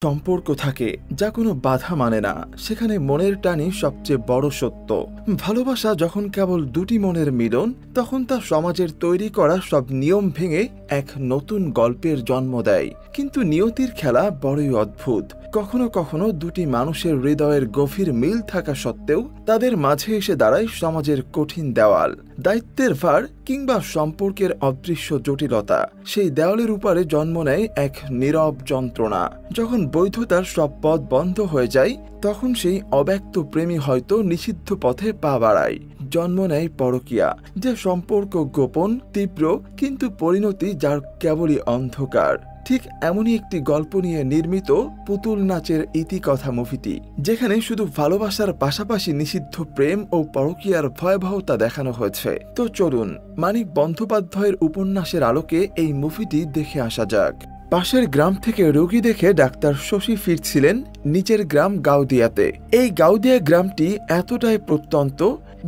সম্পর্ক থাকে যা কোনো বাধা মানে না, সেখানে মনের টানই সবচেয়ে বড় সত্য। ভালোবাসা যখন কেবল দুটি মনের মিলন, তখন তা সমাজের তৈরি করা সব নিয়ম ভেঙে এক নতুন গল্পের জন্ম দেয়। কিন্তু নিয়তির খেলা বড়ই অদ্ভুত। কখনো কখনো দুটি মানুষের হৃদয়ের গভীর মিল থাকা সত্ত্বেও তাদের মাঝে এসে দাঁড়ায় সমাজের কঠিন দেওয়াল, দায়িত্বের ভার কিংবা সম্পর্কের অদৃশ্য জটিলতা। সেই দেওয়ালের উপরে জন্ম নেয় এক নীরব যন্ত্রণা। যখন বৈধতার সব পথ বন্ধ হয়ে যায়, তখন সেই অব্যক্ত প্রেমী হয়তো নিষিদ্ধ পথে পা বাড়ায়। জন্ম নেয় পরকীয়া, যে সম্পর্ক গোপন, তীব্র, কিন্তু পরিণতি যার কেবলই অন্ধকার। ঠিক এমনই একটি গল্প নিয়ে নির্মিত পুতুল নাচের ইতিকথা মুভিটি, যেখানে শুধু ভালোবাসার পাশাপাশি নিষিদ্ধ প্রেম ও পরকীয়ার ভয়াবহতা দেখানো হয়েছে। তো চলুন মানিক বন্দ্যোপাধ্যায়ের উপন্যাসের আলোকে এই মুভিটি দেখে আসা যাক। পাশের গ্রাম থেকে রোগী দেখে ডাক্তার শশী ফিরছিলেন নিচের গ্রাম গাউদিয়াতে। এই গাউদিয়া গ্রামটি এতটাই প্রত্যন্ত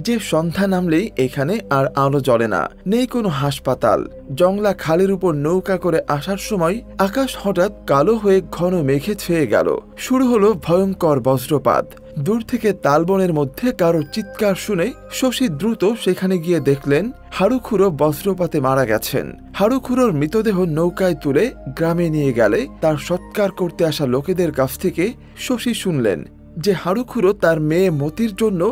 যে সন্ধ্যা নামলেই এখানে আর আলো জ্বলে না, নেই কোনো হাসপাতাল। জংলা খালের উপর নৌকা করে আসার সময় আকাশ হঠাৎ কালো হয়ে ঘন মেঘে ছেয়ে গেল। শুরু হলো ভয়ঙ্কর বজ্রপাত। দূর থেকে তালবনের মধ্যে কারো চিৎকার শুনে শশী দ্রুত সেখানে গিয়ে দেখলেন হারুখুড়ো বজ্রপাতে মারা গেছেন। হারুখুড়োর মৃতদেহ নৌকায় তুলে গ্রামে নিয়ে গেলে তার সৎকার করতে আসা লোকেদের কাছ থেকে শশী শুনলেন যে হারুখুড়ো তার মেয়ে মতির জন্য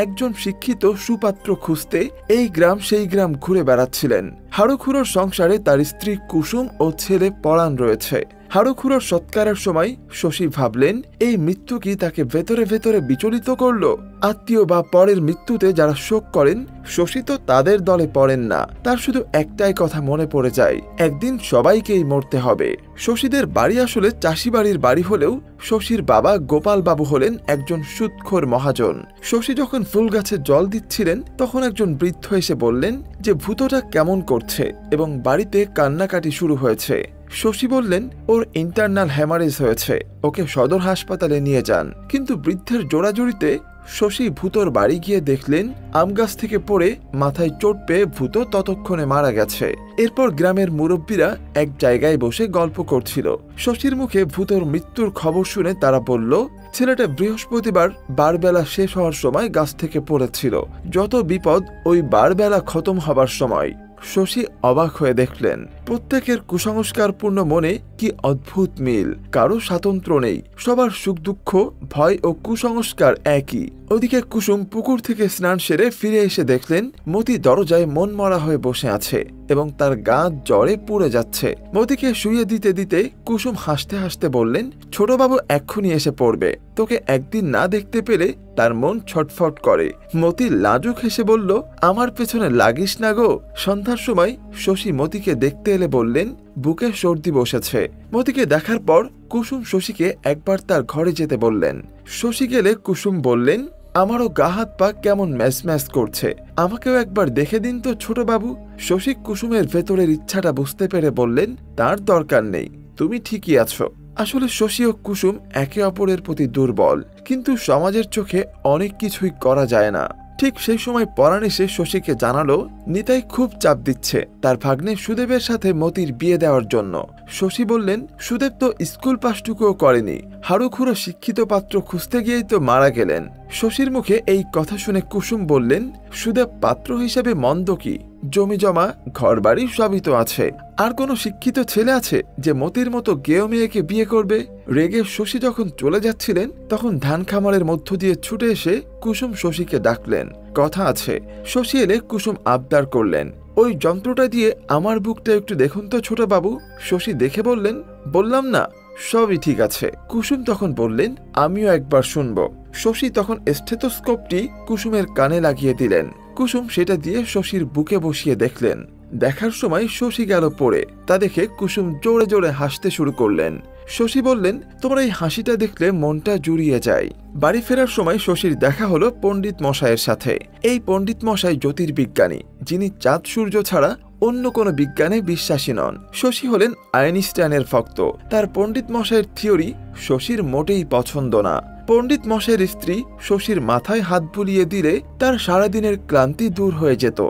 একজন শিক্ষিত সুপাত্র খুঁজতে এই গ্রাম সেই গ্রাম ঘুরে বেড়াচ্ছিলেন। হারুখুড়োর সংসারে তার স্ত্রী কুসুম ও ছেলে পরাণ রয়েছে। হারুখুড়োর সৎকারের সময় শশী ভাবলেন, এই মৃত্যু কি তাকে ভেতরে ভেতরে বিচলিত করল? আত্মীয় বা পরের মৃত্যুতে যারা শোক করেন, শশী তো তাদের দলে পড়েন না। তার শুধু একটাই কথা মনে পড়ে যায়, একদিন সবাইকেই মরতে হবে। শশীদের বাড়ি আসলে চাষি বাড়ির বাড়ি হলেও শশীর বাবা গোপাল বাবু হলেন একজন সুদখোর মহাজন। শশী যখন ফুল গাছে জল দিচ্ছিলেন, তখন একজন বৃদ্ধ এসে বললেন যে ভূতটা কেমন করছে এবং বাড়িতে কান্নাকাটি শুরু হয়েছে। শশী বললেন ওর ইন্টারনাল হ্যামারেজ হয়েছে, ওকে সদর হাসপাতালে নিয়ে যান। কিন্তু বৃদ্ধের জোড়াজুড়িতে শশী ভূতর বাড়ি গিয়ে দেখলেন আমগাছ থেকে পড়ে মাথায় চোট পেয়ে ভূত ততক্ষণে মারা গেছে। এরপর গ্রামের মুরব্বীরা এক জায়গায় বসে গল্প করছিল। শশীর মুখে ভূতর মৃত্যুর খবর শুনে তারা বলল, ছেলেটা বৃহস্পতিবার বারবেলা শেষ হওয়ার সময় গাছ থেকে পড়েছিল। যত বিপদ ওই বারবেলা খতম হবার সময়। শশী অবাক হয়ে দেখলেন প্রত্যেকের কুসংস্কারপূর্ণ মনে কি অদ্ভুত মিল। কারো স্বাতন্ত্র্য নেই, সবার সুখ দুঃখ, ভয় ও কুসংস্কার একই। ওদিকে কুসুম পুকুর থেকে স্নান সেরে ফিরে এসে দেখলেন মতি দরজায় মন মরা হয়ে বসে আছে এবং তার গা জ্বরে পুড়ে যাচ্ছে। মতিকে শুইয়ে দিতে দিতে কুসুম হাসতে হাসতে বললেন, ছোটবাবু এক্ষুনি এসে পড়বে, তোকে একদিন না দেখতে পেলে তার মন ছটফট করে। মতি লাজুক হেসে বলল, আমার পেছনে লাগিস না গো। সন্ধ্যার সময় শশী মতিকে দেখতে এলে বললেন, বুকে সর্দি বসেছে। মতিকে দেখার পর কুসুম শশীকে একবার তার ঘরে যেতে বললেন। শশী গেলে কুসুম বললেন, আমারও গা হাত পা কেমন ম্যাচ ম্যাচ করছে, আমাকেও একবার দেখে দিন তো ছোটবাবু। শশী কুসুমের ভেতরের ইচ্ছাটা বুঝতে পেরে বললেন, তার দরকার নেই, তুমি ঠিকই আছো। আসলে শশী ও কুসুম একে অপরের প্রতি দুর্বল, কিন্তু সমাজের চোখে অনেক কিছুই করা যায় না। ঠিক সেই সময় পরাণ এসে শশীকে জানালো নিতাই খুব চাপ দিচ্ছে তার ভাগ্নে সুদেবের সাথে মতির বিয়ে দেওয়ার জন্য। শশী বললেন, সুদেব তো স্কুল পাশটুকুও করেনি, হারুখুড়ো শিক্ষিত পাত্র খুঁজতে গিয়েই তো মারা গেলেন। শশীর মুখে এই কথা শুনে কুসুম বললেন, সুদেব পাত্র হিসেবে মন্দ কি? জমি জমা ঘরবাড়ি সবই তো আছে, আর কোনো শিক্ষিত ছেলে আছে যে মতির মতো গেয় মেয়েকে বিয়ে করবে? রেগে শশী যখন চলে যাচ্ছিলেন, তখন ধান খামারের মধ্য দিয়ে ছুটে এসে কুসুম শশীকে ডাকলেন। কথা আছে। শশী এলে কুসুম আবদার করলেন, ওই যন্ত্রটা দিয়ে আমার বুকটা একটু দেখুন তো ছোট বাবু। শশী দেখে বললেন, বললাম না সবই ঠিক আছে। কুসুম তখন বললেন, আমিও একবার শুনব। শশী তখন স্টেথোস্কোপটি কুসুমের কানে লাগিয়ে দিলেন। কুসুম সেটা দিয়ে শশীর বুকে বসিয়ে দেখলেন। দেখার সময় শশী গেল পড়ে। তা দেখে কুসুম জোরে জোরে হাসতে শুরু করলেন। শশী বললেন, তোমার এই হাসিটা দেখলে মনটা জুড়িয়ে যায়। বাড়ি ফেরার সময় শশীর দেখা হলো পণ্ডিত মশাইয়ের সাথে। এই পণ্ডিত মশাই জ্যোতির্বিজ্ঞানী, যিনি চাঁদ সূর্য ছাড়া অন্য কোনো বিজ্ঞানে বিশ্বাসী নন। শশী হলেন আইনস্টাইনের ভক্ত। তার পণ্ডিত মশাইয়ের থিওরি শশীর মোটেই পছন্দ না। পণ্ডিত মশাইয়ের স্ত্রী শশীর মাথায় হাত বুলিয়ে দিলে তার সারাদিনের ক্লান্তি দূর হয়ে যেত।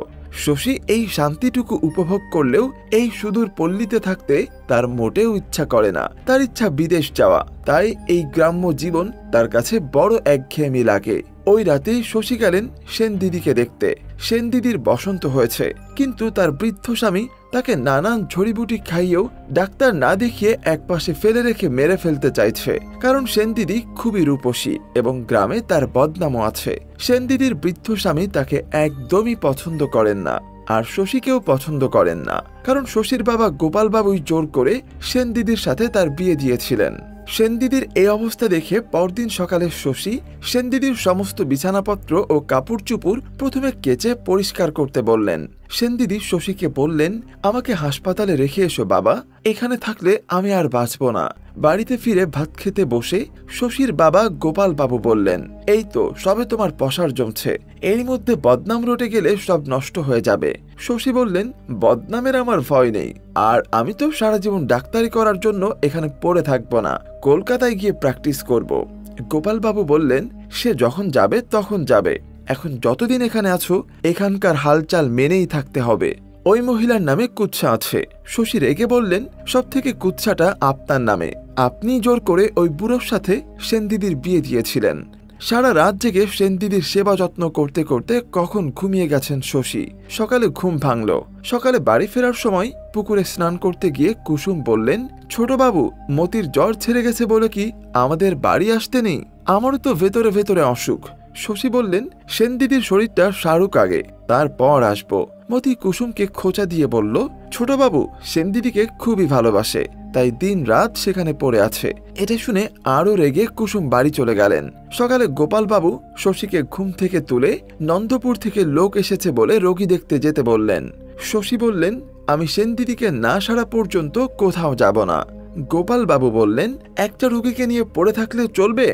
শশী এই শান্তিটুকু উপভোগ করলেও এই সুদূর পল্লীতে থাকতে তার মোটেও ইচ্ছা করে না। তার ইচ্ছা বিদেশ যাওয়া। তাই এই গ্রাম্য জীবন তার কাছে বড় একঘেয়েমি লাগে। ওই রাতে শশী গেলেন সেন দিদিকে দেখতে। সেন দিদির বসন্ত হয়েছে, কিন্তু তার বৃদ্ধ স্বামী তাকে নানান ঝড়িবুটি খাইয়েও ডাক্তার না দেখিয়ে একপাশে ফেলে রেখে মেরে ফেলতে চাইছে। কারণ সেন দিদি খুবই রূপসী এবং গ্রামে তার বদনামও আছে। সেন দিদির বৃদ্ধ স্বামী তাকে একদমই পছন্দ করেন না, আর শশীকেও পছন্দ করেন না। কারণ শশীর বাবা গোপালবাবুই জোর করে সেন দিদির সাথে তার বিয়ে দিয়েছিলেন। সেন দিদির এই অবস্থা দেখে পরদিন সকালে শশী সেন দিদির সমস্ত বিছানাপত্র ও কাপড় চুপুর প্রথমে কেচে পরিষ্কার করতে বললেন। সেন দিদি শশীকে বললেন, আমাকে হাসপাতালে রেখে এসো বাবা, এখানে থাকলে আমি আর বাঁচব না। বাড়িতে ফিরে ভাত খেতে বসে শশীর বাবা গোপাল বাবু বললেন, এই তো সবে তোমার পসার জমছে, এর মধ্যে বদনাম রটে গেলে সব নষ্ট হয়ে যাবে। শশী বললেন, বদনামের আমার ভয় নেই, আর আমি তো সারা জীবন ডাক্তারি করার জন্য এখানে পড়ে থাকবো না, কলকাতায় গিয়ে প্র্যাকটিস করব। গোপাল বাবু বললেন, সে যখন যাবে তখন যাবে, এখন যতদিন এখানে আছো এখানকার হালচাল মেনেই থাকতে হবে। ওই মহিলার নামে কুৎসা আছে। শশী রেগে বললেন, সব থেকে কুৎসাটা আপনার নামে, আপনি জোর করে ওই বুড়োর সাথে সেন দিদির বিয়ে দিয়েছিলেন। সারা রাত জেগে সেন দিদির সেবা যত্ন করতে করতে কখন ঘুমিয়ে গেছেন শশী। সকালে ঘুম ভাঙল। সকালে বাড়ি ফেরার সময় পুকুরে স্নান করতে গিয়ে কুসুম বললেন, ছোট বাবু, মতির জ্বর ছেড়ে গেছে বলে কি আমাদের বাড়ি আসতে নেই? আমারও তো ভেতরে ভেতরে অসুখ। শশী বললেন, সেন দিদির শরীরটা সারুক আগে, তারপর আসবো। মতি কুসুমকে খোঁচা দিয়ে বলল, ছোট বাবু সেন দিদিকে খুবই ভালোবাসে, তাই দিন রাত সেখানে পড়ে আছে। এটা শুনে আরো রেগে কুসুম বাড়ি চলে গেলেন। সকালে গোপাল বাবু শশীকে ঘুম থেকে তুলে নন্দপুর থেকে লোক এসেছে বলে রোগী দেখতে যেতে বললেন। শশী বললেন, আমি সেন দিদিকে না সারা পর্যন্ত কোথাও যাব না। গোপাল বাবু বললেন, একটা রোগীকে নিয়ে পড়ে থাকলে চলবে?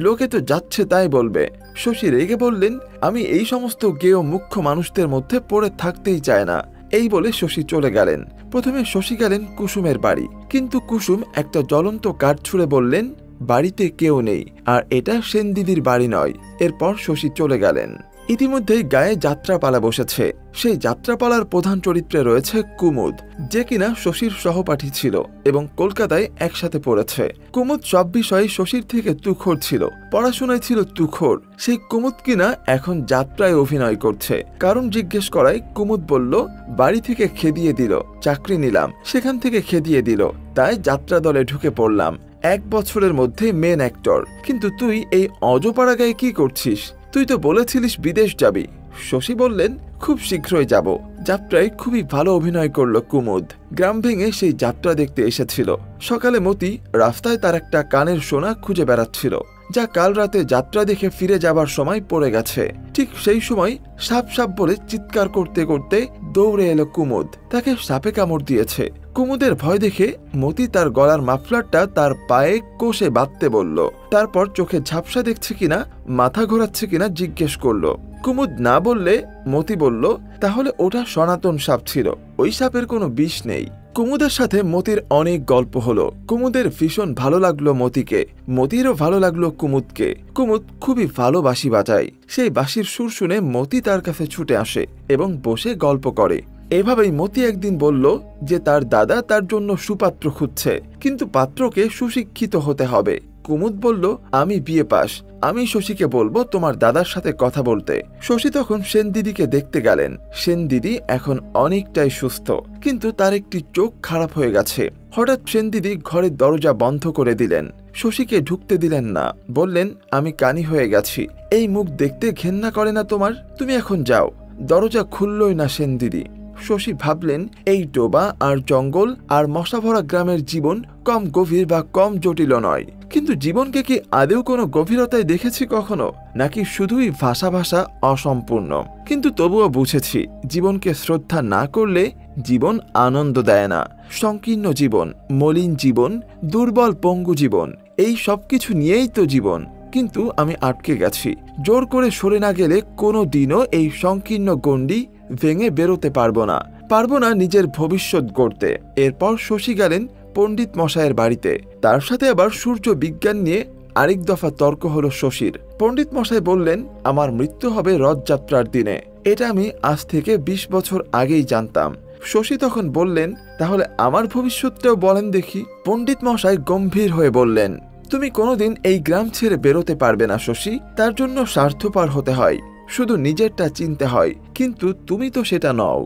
লোকে তো যাচ্ছে তাই বলবে। শশী রেগে বললেন, আমি এই সমস্ত গেয় মুখ্য মানুষদের মধ্যে পড়ে থাকতেই চায় না। এই বলে শশী চলে গেলেন। প্রথমে শশী গেলেন কুসুমের বাড়ি, কিন্তু কুসুম একটা জ্বলন্ত কাঠ ছুঁড়ে বললেন, বাড়িতে কেউ নেই, আর এটা সেন দিদির বাড়ি নয়। এরপর শশী চলে গেলেন। ইতিমধ্যেই গায়ে যাত্রাপালা বসেছে। সেই যাত্রাপালার প্রধান চরিত্রে রয়েছে কুমুদ, যে কিনা শশীর সহপাঠী ছিল এবং কলকাতায় একসাথে পড়েছে। কুমুদ সব বিষয়ে শশীর থেকে তুখোড় ছিল, পড়াশোনায় ছিল তুখোড়। সেই কুমুদ কিনা এখন যাত্রায় অভিনয় করছে। কারণ জিজ্ঞেস করায় কুমুদ বলল, বাড়ি থেকে খেদিয়ে দিল, চাকরি নিলাম, সেখান থেকে খেদিয়ে দিল, তাই যাত্রা দলে ঢুকে পড়লাম। 1 বছরের মধ্যে মেন অ্যাক্টর। কিন্তু তুই এই অজপাড়া গায়ে কি করছিস? তুই তো বলেছিলিস বিদেশ যাবি। শশী বললেন, খুব শীঘ্রই যাব। যাত্রায় খুবই ভালো অভিনয় করল কুমুদ। গ্রাম ভেঙে সেই যাত্রা দেখতে এসেছিল। সকালে মতি রাস্তায় তার একটা কানের সোনা খুঁজে বেড়াচ্ছিল, যা কাল রাতে যাত্রা দেখে ফিরে যাবার সময় পড়ে গেছে। ঠিক সেই সময় সাপ সাপ বলে চিৎকার করতে করতে দৌড়ে এলো কুমুদ। তাকে সাপে কামড় দিয়েছে। কুমুদের ভয় দেখে মতি তার গলার মাফলারটা তার পায়ে কষে বাঁধতে বলল। তারপর চোখে ঝাপসা দেখছে কিনা, মাথা ঘোরাচ্ছে কিনা জিজ্ঞেস করলো। কুমুদ না বললে মতি বলল, তাহলে ওটা সনাতন সাপ ছিল, ওই সাপের কোনো বিষ নেই। কুমুদের সাথে মতির অনেক গল্প হলো। কুমুদের ভীষণ ভালো লাগলো মতিকে, মতিরও ভালো লাগলো কুমুদকে। কুমুদ খুবই ভালো বাঁশি বাজায়। সেই বাঁশির সুর শুনে মতি তার কাছে ছুটে আসে এবং বসে গল্প করে। এভাবেই মতি একদিন বলল যে তার দাদা তার জন্য সুপাত্র খুঁজছে, কিন্তু পাত্রকে সুশিক্ষিত হতে হবে। কুমুদ বলল, আমি বিয়ে পাস, আমি শশীকে বলবো তোমার দাদার সাথে কথা বলতে। শশী তখন সেন দিদিকে দেখতে গেলেন। সেন দিদি এখন অনেকটাই সুস্থ, কিন্তু তার একটি চোখ খারাপ হয়ে গেছে। হঠাৎ সেন দিদি ঘরের দরজা বন্ধ করে দিলেন। শশীকে ঢুকতে দিলেন না। বললেন, আমি কানি হয়ে গেছি, এই মুখ দেখতে ঘেন্না করে না তোমার? তুমি এখন যাও। দরজা খুললই না সেন দিদি। শশী ভাবলেন, এই ডোবা আর জঙ্গল আর মশাভরা গ্রামের জীবন কম গভীর বা কম জটিল নয়। কিন্তু জীবনকে কি আদেও কোনো গভীরতায় দেখেছি কখনো, নাকি শুধুই ভাষা ভাষা অসম্পূর্ণ? কিন্তু তবুও বুঝেছি, জীবনকে শ্রদ্ধা না করলে জীবন আনন্দ দেয় না। সংকীর্ণ জীবন, মলিন জীবন, দুর্বল পঙ্গু জীবন, এই সবকিছু নিয়েই তো জীবন। কিন্তু আমি আটকে গেছি। জোর করে সরে না গেলে কোনো দিনও এই সংকীর্ণ গণ্ডি ভেঙে বেরোতে পারবো না নিজের ভবিষ্যৎ গড়তে। এরপর শশী গেলেন পণ্ডিত মশাইয়ের বাড়িতে। তার সাথে আবার সূর্য বিজ্ঞান নিয়ে আরেক দফা তর্ক হলো শশীর। পণ্ডিত মশাই বললেন, আমার মৃত্যু হবে রথযাত্রার দিনে। এটা আমি আজ থেকে 20 বছর আগেই জানতাম। শশী তখন বললেন, তাহলে আমার ভবিষ্যৎটাও বলেন দেখি। পণ্ডিত মশাই গম্ভীর হয়ে বললেন, তুমি কোনোদিন এই গ্রাম ছেড়ে বেরোতে পারবে না শশী। তার জন্য স্বার্থপর হতে হয়, শুধু নিজেরটা চিনতে হয়, কিন্তু তুমি তো সেটা নও।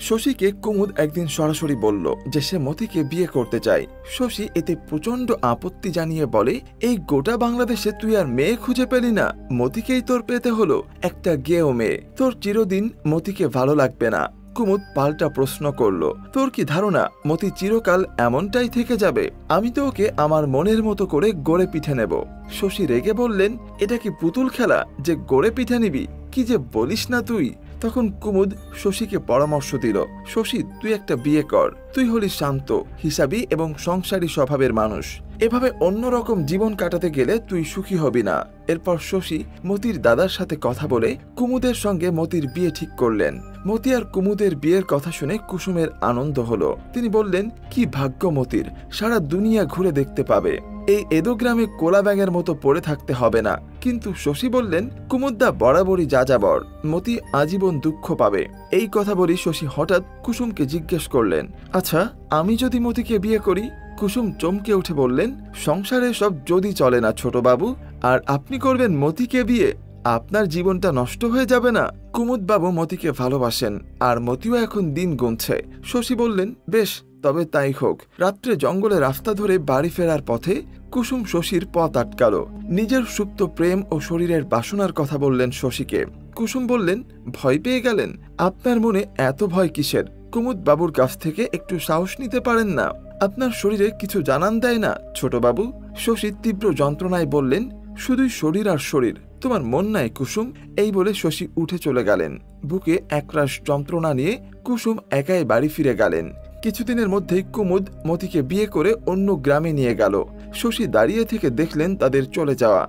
শশীকে কুমুদ একদিন সরাসরি বলল যে সে মতিকে বিয়ে করতে চায়। শশী এতে প্রচন্ড আপত্তি জানিয়ে বলে, এই গোটা বাংলাদেশে তুই আর মেয়ে খুঁজে পেলি না, মতিকেই তোর পেতে হলো, একটা গেও মেয়ে। তোর চিরদিন মতিকে ভালো লাগবে না। কুমুদ পাল্টা প্রশ্ন করল, তোর কি ধারণা মতি চিরকাল এমনটাই থেকে যাবে? আমি তো ওকে আমার মনের মতো করে গড়ে পিঠে নেব। শশী রেগে বললেন, এটা কি পুতুল খেলা যে গড়ে পিঠে নিবি? কি যে বলিস না তুই। তখন কুমুদ শশীকে পরামর্শ দিল, শশী তুই একটা বিয়ে কর, তুই হলি শান্ত, হিসাবী এবং সংসারী স্বভাবের মানুষ। এভাবে অন্যরকম জীবন কাটাতে গেলে তুই সুখী হবি না। এরপর শশী মতির দাদার সাথে কথা বলে কুমুদের সঙ্গে মতির বিয়ে ঠিক করলেন। মতি আর কুমুদের বিয়ের কথা শুনে কুসুমের আনন্দ হলো। তিনি বললেন, কি ভাগ্য মতির, সারা দুনিয়া ঘুরে দেখতে পাবে, এই এদো গ্রামে কোলা ব্যাঙের মতো পড়ে থাকতে হবে না। কিন্তু শশী বললেন, কুমুদদা বরাবরই যাযাবর, মতি আজীবন দুঃখ পাবে। এই কথা বলি শশী হঠাৎ কুসুমকে জিজ্ঞেস করলেন, আচ্ছা আমি যদি মতিকে বিয়ে করি? কুসুম চমকে উঠে বললেন, সংসারে সব যদি চলে না ছোট বাবু, আর আপনি করবেন মতিকে বিয়ে? আপনার জীবনটা নষ্ট হয়ে যাবে না? কুমুদ বাবু মতিকে ভালোবাসেন, আর মতিও এখন দিন গুনছে। শশী বললেন, বেশ তবে তাই হোক। রাত্রে জঙ্গলে রাস্তা ধরে বাড়ি ফেরার পথে কুসুম শশীর পথ আটকালো। নিজের সুপ্ত প্রেম ও শরীরের বাসনার কথা বললেন শশীকে। কুসুম বললেন, ভয় পেয়ে গেলেন? আপনার মনে এত ভয় কিসের? কুমুদ বাবুর কাছ থেকে একটু সাহস নিতে পারেন না? আপনার শরীরে কিছু জানান দেয় না ছোট বাবু? শশী তীব্র যন্ত্রণায় বললেন, শুধুই শরীর আর শরীর, তোমার মন নাই কুসুম। এই বলে শশী উঠে চলে গেলেন। বুকে একরাশ যন্ত্রণা নিয়ে কুসুম একাই বাড়ি ফিরে গেলেন। কিছুদিনের মধ্যেই কুমুদ মতিকে বিয়ে করে অন্য গ্রামে নিয়ে গেল। শশী দাঁড়িয়ে থেকে দেখলেন তাদের চলে যাওয়া।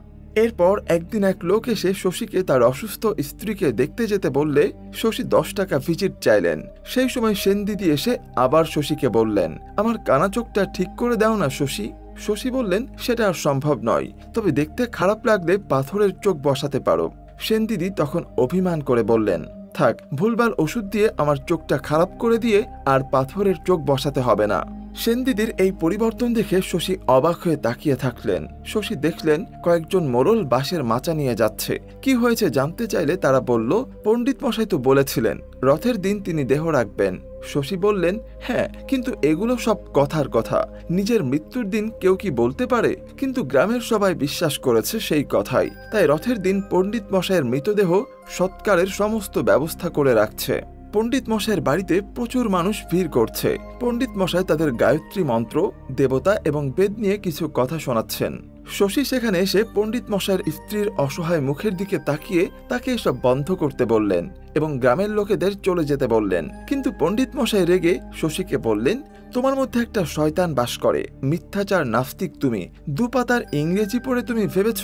এরপর একদিন এক লোক এসে শশীকে তার অসুস্থ স্ত্রীকে দেখতে যেতে বললে শশী 10 টাকা ভিজিট চাইলেন। সেই সময় সেনদিদি এসে আবার শশীকে বললেন, আমার কানা চোখটা ঠিক করে দাও না শশী। শশী বললেন, সেটা আর সম্ভব নয়, তবে দেখতে খারাপ লাগলে পাথরের চোখ বসাতে পারো। সেনদিদি তখন অভিমান করে বললেন, থাক, ভুলবার ওষুধ দিয়ে আমার চোখটা খারাপ করে দিয়ে আর পাথরের চোখ বসাতে হবে না। সেনদিদির এই পরিবর্তন দেখে শশী অবাক হয়ে তাকিয়ে থাকলেন। শশী দেখলেন কয়েকজন মোড়ল বাঁশের মাচা নিয়ে যাচ্ছে। কি হয়েছে জানতে চাইলে তারা বলল, পণ্ডিত মশাই তো বলেছিলেন রথের দিন তিনি দেহ রাখবেন। শশী বললেন, হ্যাঁ, কিন্তু এগুলো সব কথার কথা, নিজের মৃত্যুর দিন কেউ কি বলতে পারে? কিন্তু গ্রামের সবাই বিশ্বাস করেছে সেই কথাই, তাই রথের দিন পণ্ডিত মশাইয়ের মৃতদেহ সৎকারের সমস্ত ব্যবস্থা করে রাখছে। পণ্ডিত মশাইয়ের বাড়িতে প্রচুর মানুষ ভিড় করছে। পণ্ডিত মশাই তাদের গায়ত্রী মন্ত্র, দেবতা এবং বেদ নিয়ে কিছু কথা শোনাচ্ছেন। শশী সেখানে এসে পণ্ডিত মশাইয়ের স্ত্রীর অসহায় মুখের দিকে তাকিয়ে তাকে এসব বন্ধ করতে বললেন এবং গ্রামের লোকেদের চলে যেতে বললেন। কিন্তু পণ্ডিত মশাই রেগে শশীকে বললেন, তোমার মধ্যে একটা শয়তান বাস করে, মিথ্যাচার নাস্তিক তুমি। 2 পাতার ইংরেজি পড়ে তুমি ভেবেছ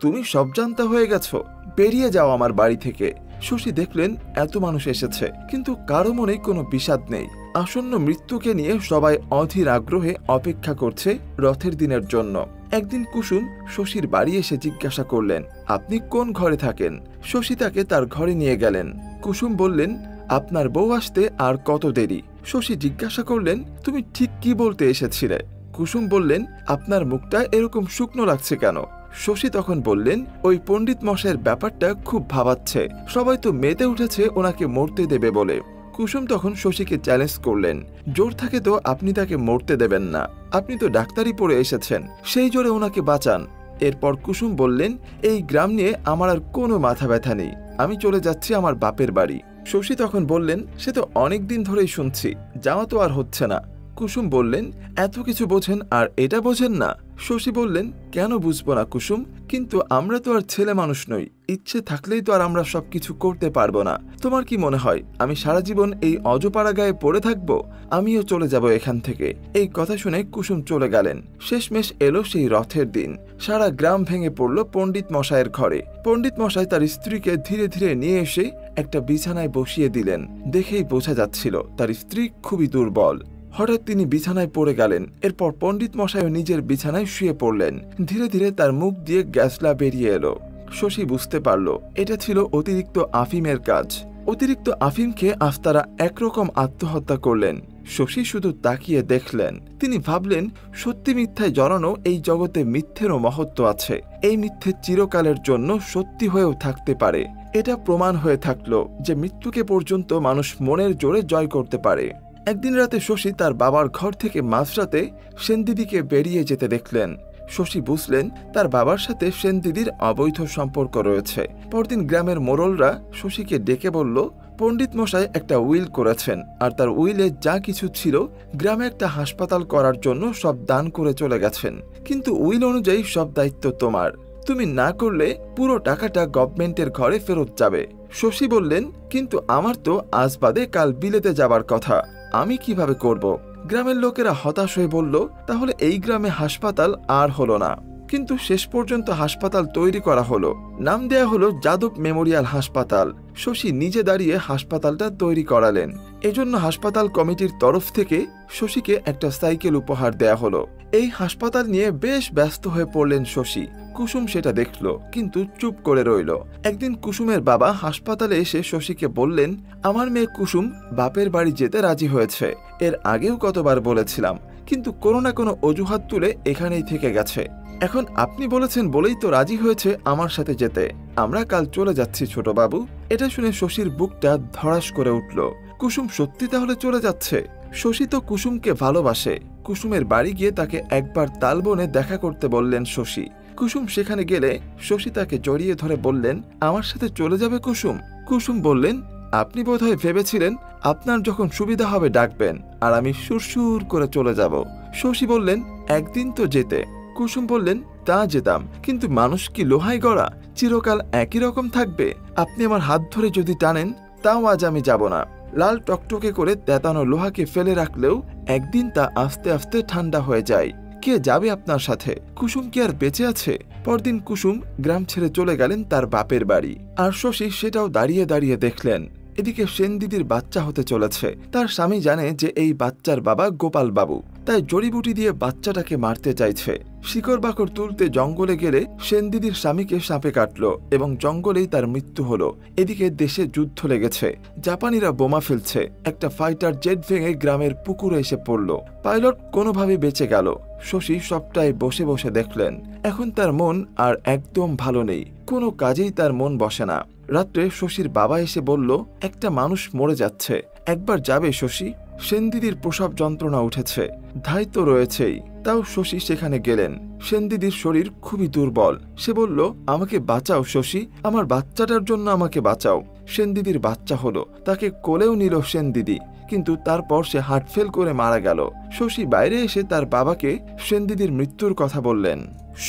তুমি সব জানতা হয়ে গেছো, বেরিয়ে যাও আমার বাড়ি থেকে। শশী দেখলেন এত মানুষ এসেছে, কিন্তু কারো মনে কোনো বিষাদ নেই। আসন্ন মৃত্যুকে নিয়ে সবাই অধীর আগ্রহে অপেক্ষা করছে রথের দিনের জন্য। একদিন কুসুম শশীর বাড়ি এসে জিজ্ঞাসা করলেন, আপনি কোন ঘরে থাকেন? শশী তাকে তার ঘরে নিয়ে গেলেন। কুসুম বললেন, আপনার বউ আসতে আর কত দেরি? শশী জিজ্ঞাসা করলেন, তুমি ঠিক কি বলতে এসেছিলে? কুসুম বললেন, আপনার মুখটা এরকম শুকনো লাগছে কেন? শশী তখন বললেন, ওই পণ্ডিত মশাইয়ের ব্যাপারটা খুব ভাবাচ্ছে, সবাই তো মেতে উঠেছে ওনাকে মরতে দেবে বলে। কুসুম তখন শশীকে চ্যালেঞ্জ করলেন, জোর থাকে তো আপনি তাকে মরতে দেবেন না, আপনি তো ডাক্তারি পড়ে এসেছেন, সেই জোরে ওনাকে বাঁচান। এরপর কুসুম বললেন, এই গ্রাম নিয়ে আমার আর কোনো মাথা ব্যথা নেই, আমি চলে যাচ্ছি আমার বাপের বাড়ি। শশী তখন বললেন, সে তো অনেক দিন ধরেই শুনছি, যাওয়া তো আর হচ্ছে না। কুসুম বললেন, এত কিছু বোঝেন আর এটা বোঝেন না? শশী বললেন, কেন বুঝবো না কুসুম, কিন্তু আমরা তো আর ছেলে মানুষ নই, ইচ্ছে থাকলেই তো আর আমরা সবকিছু করতে পারবো না। তোমার কি মনে হয় আমি সারা জীবন এই অজপাড়া গায়ে পড়ে থাকবো? আমিও চলে যাব এখান থেকে। এই কথা শুনে কুসুম চলে গেলেন। শেষমেশ এলো সেই রথের দিন। সারা গ্রাম ভেঙে পড়লো পণ্ডিত মশাইয়ের ঘরে। পণ্ডিত মশাই তার স্ত্রীকে ধীরে ধীরে নিয়ে এসে একটা বিছানায় বসিয়ে দিলেন। দেখেই বোঝা যাচ্ছিল তার স্ত্রী খুবই দুর্বল। হঠাৎ তিনি বিছানায় পড়ে গেলেন। এরপর পণ্ডিত মশাইও নিজের বিছানায় শুয়ে পড়লেন। ধীরে ধীরে তার মুখ দিয়ে গ্যাসলা বেরিয়ে এলো। শশী বুঝতে পারল এটা ছিল অতিরিক্ত আফিমের কাজ। অতিরিক্ত আফিম খেয়ে আফতারা একরকম আত্মহত্যা করলেন। শশী শুধু তাকিয়ে দেখলেন। তিনি ভাবলেন, সত্যি মিথ্যায় জড়ানো এই জগতে মিথ্যেরও মহত্ব আছে। এই মিথ্যে চিরকালের জন্য সত্যি হয়েও থাকতে পারে। এটা প্রমাণ হয়ে থাকলো যে মৃত্যুকে পর্যন্ত মানুষ মনের জোরে জয় করতে পারে। একদিন রাতে শশী তার বাবার ঘর থেকে মাঝরাতে সেনদিদিকে বেরিয়ে যেতে দেখলেন। শশী বুঝলেন তার বাবার সাথে সেনদিদির অবৈধ সম্পর্ক রয়েছে। পরদিন গ্রামের মোড়লরা শশীকে ডেকে বলল, পণ্ডিত মশাই একটা উইল করেছেন, আর তার উইলে যা কিছু ছিল গ্রামে একটা হাসপাতাল করার জন্য সব দান করে চলে গেছেন। কিন্তু উইল অনুযায়ী সব দায়িত্ব তোমার। তুমি না করলে পুরো টাকাটা গভর্নমেন্টের ঘরে ফেরত যাবে। শশী বললেন, কিন্তু আমার তো আজ বাদে কাল বিলেতে যাবার কথা, আমি কিভাবে করব? গ্রামের লোকেরা হতাশ হয়ে বলল, তাহলে এই গ্রামে হাসপাতাল আর হলো না। কিন্তু শেষ পর্যন্ত হাসপাতাল তৈরি করা হলো। নাম দেয়া হলো যাদব মেমোরিয়াল হাসপাতাল। শশী নিজে দাঁড়িয়ে হাসপাতালটা তৈরি করালেন। এজন্য হাসপাতাল কমিটির তরফ থেকে শশীকে একটা সাইকেল উপহার দেয়া হলো। এই হাসপাতাল নিয়ে বেশ ব্যস্ত হয়ে পড়লেন শশী। কুসুম সেটা দেখল, কিন্তু চুপ করে রইল। একদিন কুসুমের বাবা হাসপাতালে এসে শশীকে বললেন, আমার মেয়ে কুসুম বাপের বাড়ি যেতে রাজি হয়েছে। এর আগেও কতবার বলেছিলাম, কিন্তু কোনো না কোনো অজুহাত তুলে এখানেই থেকে গেছে। এখন আপনি বলেছেন বলেই তো রাজি হয়েছে আমার সাথে যেতে। আমরা কাল চলে যাচ্ছি ছোট বাবু। এটা শুনে শশীর বুকটা ধড়াস করে উঠল। কুসুম সত্যি তাহলে চলে যাচ্ছে? শশী তো কুসুমকে ভালোবাসে। কুসুমের বাড়ি গিয়ে তাকে একবার তালবনে দেখা করতে বললেন শশী। কুসুম সেখানে গেলে শশী তাকে জড়িয়ে ধরে বললেন, আমার সাথে চলে যাবে কুসুম? কুসুম বললেন, আপনি বোধহয় ভেবেছিলেন আপনার যখন সুবিধা হবে ডাকবেন, আর আমি সুরসুর করে চলে যাব। শশী বললেন, একদিন তো যেতে। কুসুম বললেন, তা যেতাম, কিন্তু মানুষ কি লোহায় গড়া? চিরকাল একই রকম থাকবে? আপনি আমার হাত ধরে যদি টানেন, তাও আজ আমি যাব না। লাল টকটকে করে তেতানো লোহাকে ফেলে রাখলেও একদিন তা আস্তে আস্তে ঠান্ডা হয়ে যায়। কে যাবে আপনার সাথে? কুসুম কি আর বেঁচে আছে? পরদিন কুসুম গ্রাম ছেড়ে চলে গেলেন তার বাপের বাড়ি। আর শশী সেটাও দাঁড়িয়ে দাঁড়িয়ে দেখলেন। এদিকে সেনদিদির বাচ্চা হতে চলেছে। তার স্বামী জানে যে এই বাচ্চার বাবা গোপাল বাবু, তাই জড়িবুটি দিয়ে বাচ্চাটাকে মারতে চাইছে। শিকড় বাকড় তুলতে জঙ্গলে গেলে সেনদিদির স্বামীকে সাপে কাটলো এবং জঙ্গলেই তার মৃত্যু হলো। এদিকে দেশে যুদ্ধ লেগেছে। জাপানিরা বোমা ফেলছে। একটা ফাইটার জেট ভেঙে গ্রামের পুকুরে এসে পড়ল। পাইলট কোনোভাবে বেঁচে গেল। শশী সবটাই বসে বসে দেখলেন। এখন তার মন আর একদম ভালো নেই। কোনো কাজেই তার মন বসে না। রাত্রে শশীর বাবা এসে বলল, একটা মানুষ মরে যাচ্ছে, একবার যাবে শশী? সেনদিদির প্রসব যন্ত্রণা উঠেছে, ধাই তো রয়েছেই। তাও শশী সেখানে গেলেন। সেনদিদির শরীর খুবই দুর্বল। সে বলল, আমাকে বাঁচাও শশী, আমার বাচ্চাটার জন্য আমাকে বাঁচাও। সেনদিদির বাচ্চা হলো, তাকে কোলেও নিল সেনদিদি, কিন্তু তারপর সে হার্ট ফেল করে মারা গেল। শশী বাইরে এসে তার বাবাকে সেনদিদির মৃত্যুর কথা বললেন।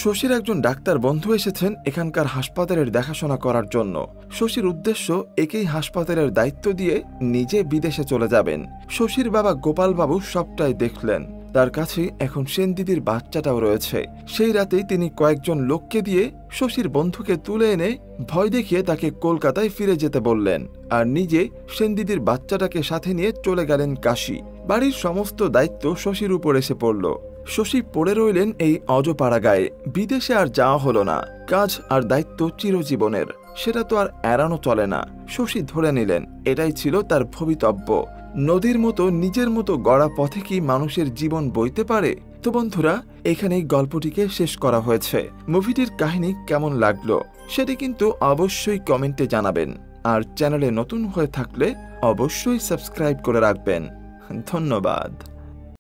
শশীর একজন ডাক্তার বন্ধু এসেছেন এখানকার হাসপাতালের দেখাশোনা করার জন্য। শশীর উদ্দেশ্য একেই হাসপাতালের দায়িত্ব দিয়ে নিজে বিদেশে চলে যাবেন। শশীর বাবা গোপাল বাবু সবটাই দেখলেন। তার কাছে এখন সেনদিদির বাচ্চাটাও রয়েছে। সেই রাতেই তিনি কয়েকজন লোককে দিয়ে শশীর বন্ধুকে তুলে এনে ভয় দেখিয়ে তাকে কলকাতায় ফিরে যেতে বললেন, আর নিজে সেনদিদির বাচ্চাটাকে সাথে নিয়ে চলে গেলেন কাশী। বাড়ির সমস্ত দায়িত্ব শশীর উপর এসে পড়ল। শশী পড়ে রইলেন এই অজপাড়া গায়ে। বিদেশে আর যাওয়া হলো না। কাজ আর দায়িত্ব চিরজীবনের, সেটা তো আর এড়ানো চলে না। শশী ধরে নিলেন এটাই ছিল তার ভবিতব্য। নদীর মতো নিজের মতো গড়া পথে কি মানুষের জীবন বইতে পারে? তো বন্ধুরা, এখানেই গল্পটিকে শেষ করা হয়েছে। মুভিটির কাহিনী কেমন লাগলো সেটি কিন্তু অবশ্যই কমেন্টে জানাবেন। আর চ্যানেলে নতুন হয়ে থাকলে অবশ্যই সাবস্ক্রাইব করে রাখবেন। ধন্যবাদ।